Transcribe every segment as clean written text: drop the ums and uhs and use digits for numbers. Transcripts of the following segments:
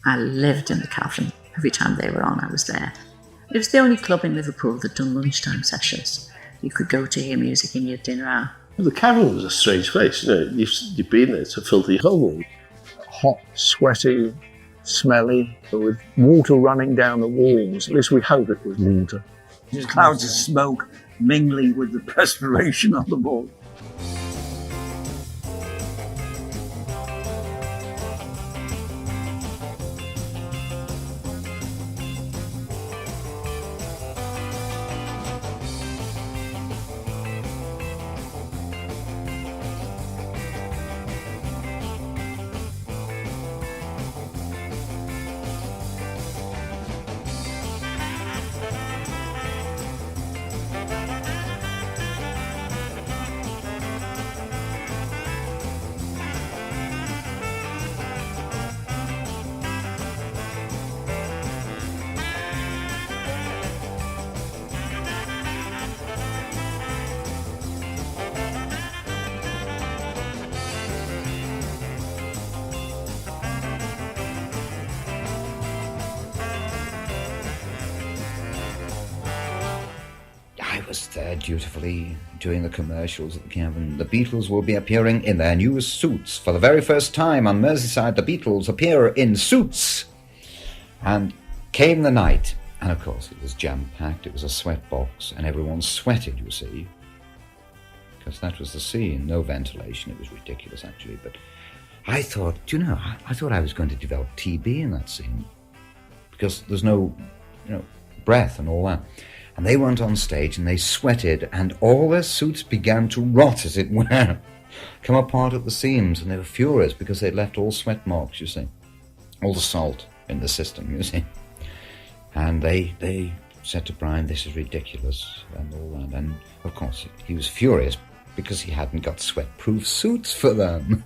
I lived in the Cavern. Every time they were on, I was there. It was the only club in Liverpool that done lunchtime sessions. You could go to hear music in your dinner hour. The Cavern was a strange place. You've been there. It's a filthy hole. Hot, sweaty, smelly, with water running down the walls. At least we hope it was water. There's clouds of smoke mingling with the perspiration on the wall. I was there dutifully doing the commercials at the Cavern. The Beatles will be appearing in their newest suits. For the very first time on Merseyside, the Beatles appear in suits. And came the night, and of course it was jam-packed. It was a sweat box, and everyone sweated, you see, because that was the scene. No ventilation. It was ridiculous, actually. But I thought, I thought I was going to develop TB in that scene, because there's no, breath and all that. And they went on stage and they sweated, and all their suits began to rot, as it were, come apart at the seams, and they were furious because they'd left all sweat marks, you see, all the salt in the system, you see. And they said to Brian, "This is ridiculous," and all that. And of course, he was furious because he hadn't got sweat-proof suits for them.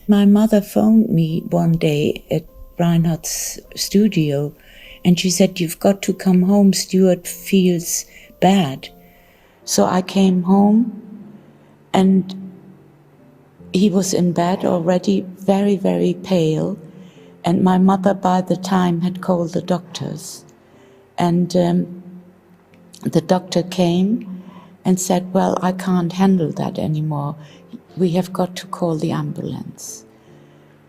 My mother phoned me one day at Reinhardt's studio, and she said, "You've got to come home, Stuart feels bad." So I came home, and he was in bed already, very, very pale, and my mother by the time had called the doctors. And the doctor came and said, "Well, I can't handle that anymore. We have got to call the ambulance."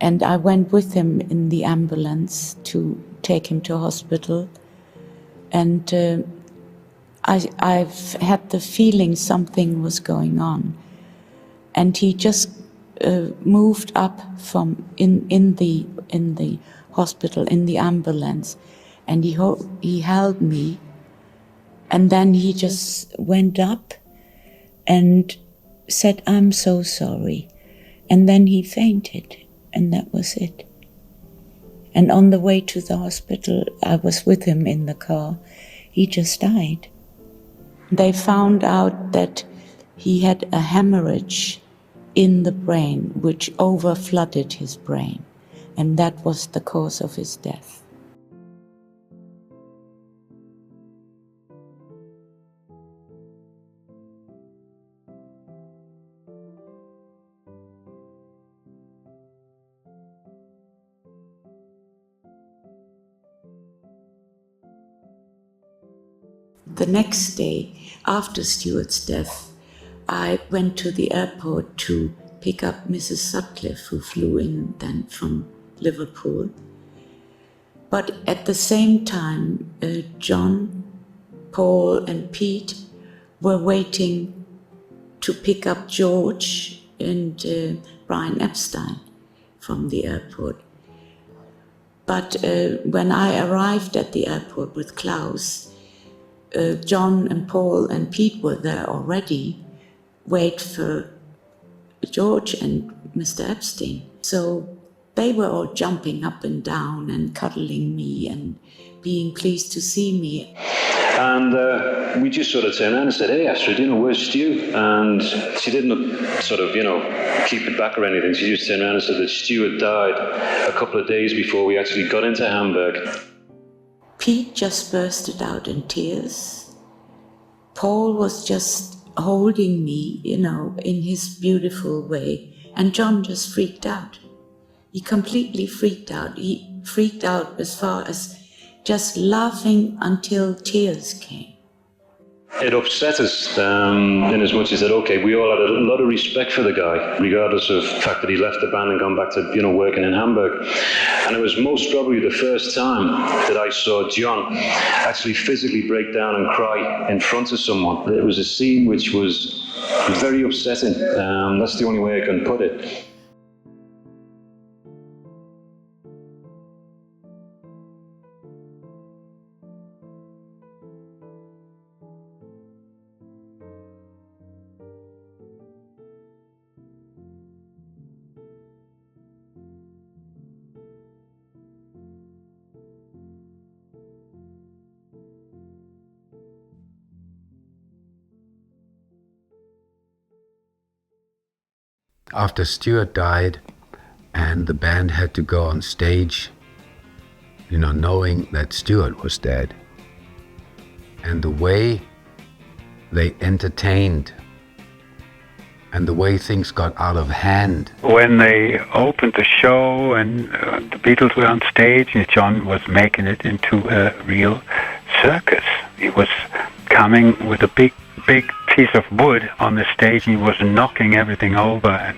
And I went with him in the ambulance to take him to hospital. And I've had the feeling something was going on. And he just moved up from in the hospital, in the ambulance, and he held me. And then he just went up and said, "I'm so sorry." And then he fainted, and that was it. And on the way to the hospital, I was with him in the car, he just died. They found out that he had a hemorrhage in the brain, which overflooded his brain, and that was the cause of his death. The next day, after Stuart's death, I went to the airport to pick up Mrs. Sutcliffe, who flew in then from Liverpool. But at the same time, John, Paul and Pete were waiting to pick up George and Brian Epstein from the airport. But when I arrived at the airport with Klaus, John and Paul and Pete were there already, wait for George and Mr. Epstein. So they were all jumping up and down and cuddling me and being pleased to see me. And we just sort of turned around and said, "Hey, Astrid, where's Stu?" And she didn't sort of, keep it back or anything. She just turned around and said that Stuart died a couple of days before we actually got into Hamburg. Pete just bursted out in tears. Paul was just holding me, in his beautiful way. And John just freaked out. He completely freaked out. He freaked out as far as just laughing until tears came. It upset us in as much as that, okay, we all had a lot of respect for the guy, regardless of the fact that he left the band and gone back to, working in Hamburg. And it was most probably the first time that I saw John actually physically break down and cry in front of someone. It was a scene which was very upsetting. That's the only way I can put it. After Stuart died and the band had to go on stage, knowing that Stuart was dead, and the way they entertained and the way things got out of hand. When they opened the show and the Beatles were on stage, and John was making it into a real circus. He was coming with a big piece of wood on the stage, and he was knocking everything over, and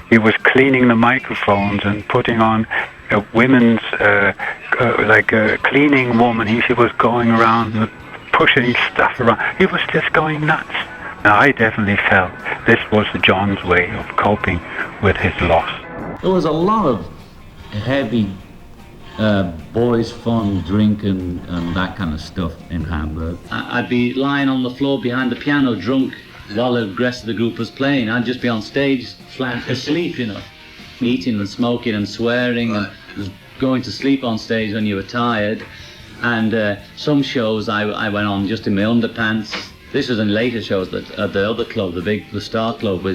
he was cleaning the microphones and putting on a women's like a cleaning woman. She was going around pushing stuff around. He was just going nuts. Now I definitely felt this was John's way of coping with his loss. There was a lot of heavy boys fun, drinking and that kind of stuff in Hamburg. I'd be lying on the floor behind the piano drunk while the rest of the group was playing. I'd just be on stage flat asleep, eating and smoking and swearing and going to sleep on stage when you were tired. And some shows I went on just in my underpants. This was in later shows at the other club, the Star Club.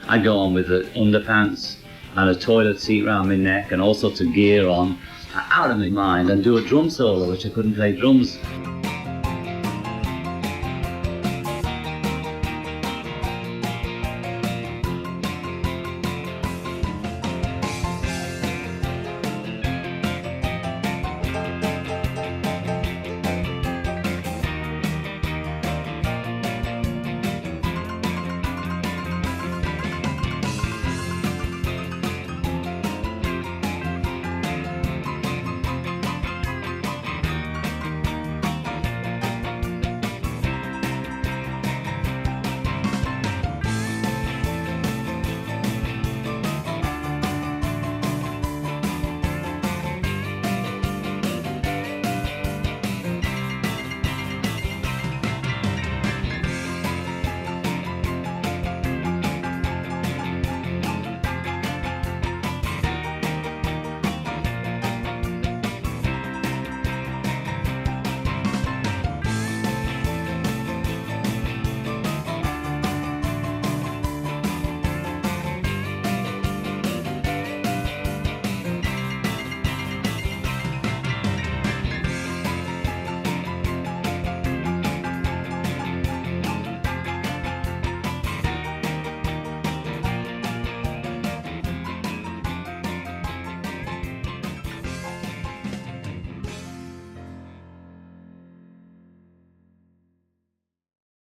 I'd go on with the underpants and a toilet seat around my neck and all sorts of gear on, out of my mind, and do a drum solo, which I couldn't play drums.